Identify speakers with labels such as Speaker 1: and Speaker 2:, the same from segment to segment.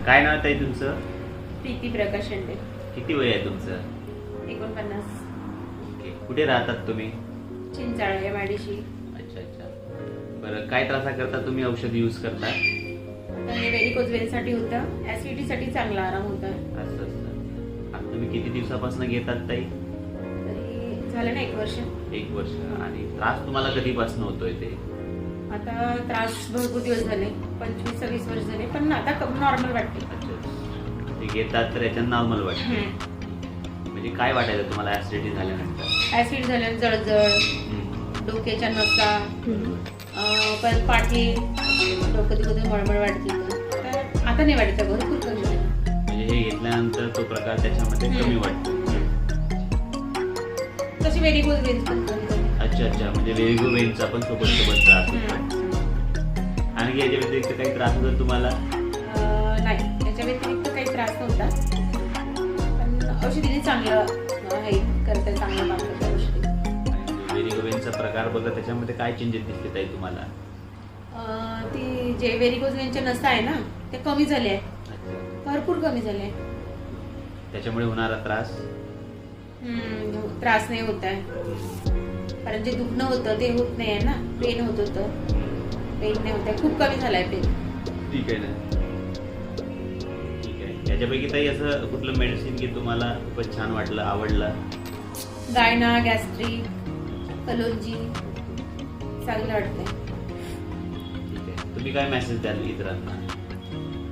Speaker 1: काय नाव आहे ताई तुमचं?
Speaker 2: प्रीती प्रकाश शेंडे.
Speaker 1: किती वय आहे तुमचं?
Speaker 2: 49.
Speaker 1: ओके. कुठे राहतात तुम्ही?
Speaker 2: चिंचाळ MIDC.
Speaker 1: अच्छा अच्छा. बरं, काय त्रासा करता तुम्ही? औषध यूज करता?
Speaker 2: तर हे व्हेरिकोज वेनसाठी होतं, ऍसिडिटीसाठी चांगला आराम होता.
Speaker 1: असं असं. आता तुम्ही किती दिवसापासून घेतात ताई?
Speaker 2: तरी झालं ना 1 वर्ष.
Speaker 1: 1 वर्ष. आणि त्रास तुम्हाला कधीपासून होतोय ते?
Speaker 2: आता त्रास भरपूर दिवस झाले, 25-26 वर्ष झाले, पण आता नॉर्मल वाटते.
Speaker 1: अच्छा. ते घेतात तर याच्यात नॉर्मल वाटतं. म्हणजे काय वाटायचं तुम्हाला ऍसिडिटी झाल्यानंतर?
Speaker 2: ऍसिड झाल्यानं जळजळ, डोक्याच्या नसा, परत पाठी, डोकं दुखत, मळमळ वाटते. तर आता नाही वाटत, भरपूर कमी झालं.
Speaker 1: म्हणजे हे घेतल्यानंतर तो प्रकार त्याच्यामध्ये कमी वाटतो.
Speaker 2: तशी व्हेरिकोज वेन्स पण कमी झाली.
Speaker 1: अच्छा अच्छा. म्हणजे व्हेरिगो वेनचा पण सोबत त्रास होतो. आणि याच्या व्यतिरिक्त काही त्रास होतो तुम्हाला?
Speaker 2: नाही, त्याच्या व्यतिरिक्त काही त्रास नव्हता, पण औषधीने चांगलं हे करतं, चांगलं काम करतं औषधी.
Speaker 1: व्हेरिगो वेनचा प्रकार बघा, त्याच्यामध्ये काय चेंजेस दिसले ताई तुम्हाला?
Speaker 2: ती जे व्हेरिकोज वेनच्या नसा आहे ना, ते कमी झाले आहे,
Speaker 1: अच्छा.
Speaker 2: भरपूर कमी झाले.
Speaker 1: त्याच्यामुळे होणारा त्रास?
Speaker 2: त्रास नाही होत आहे, कारण जे दुखणं होतं ते होत नाही आहे ना. पेन होत होतं, पेन नाही होत आहे, खूप कमी झालं आहे पेन.
Speaker 1: ठीक आहे ना. ठीक आहे. याच्यापैकी ताई असं कुठलं मेडिसिन की तुम्हाला खूपच छान वाटलं, आवडलं?
Speaker 2: गायना, गॅस्ट्रिक, कलोंजी चांगलं वाटतंय.
Speaker 1: ठीक आहे. तुम्ही काय मेसेज द्याल इतरांना?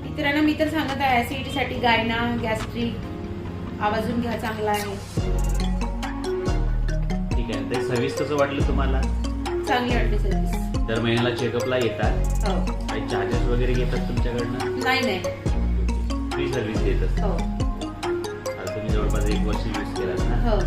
Speaker 2: इतरांना मी तर सांगत आहे, ऍसिडिटीसाठी गायना, गॅस्ट्रिक आवाजून घ्या, चांगला आहे.
Speaker 1: ठीक आहे. ते सर्व्हिस कसं वाटलं तुम्हाला?
Speaker 2: चांगली वाटते सर्व्हिस.
Speaker 1: दर महिन्याला चेकअपला येतात?
Speaker 2: हो.
Speaker 1: काही चार्जेस वगैरे घेतात तुमच्याकडनं?
Speaker 2: नाही.
Speaker 1: फ्री सर्व्हिस देतात?
Speaker 2: हो
Speaker 1: आता तुम्ही जवळपास 1 वर्ष यूज केलात ना?
Speaker 2: हो.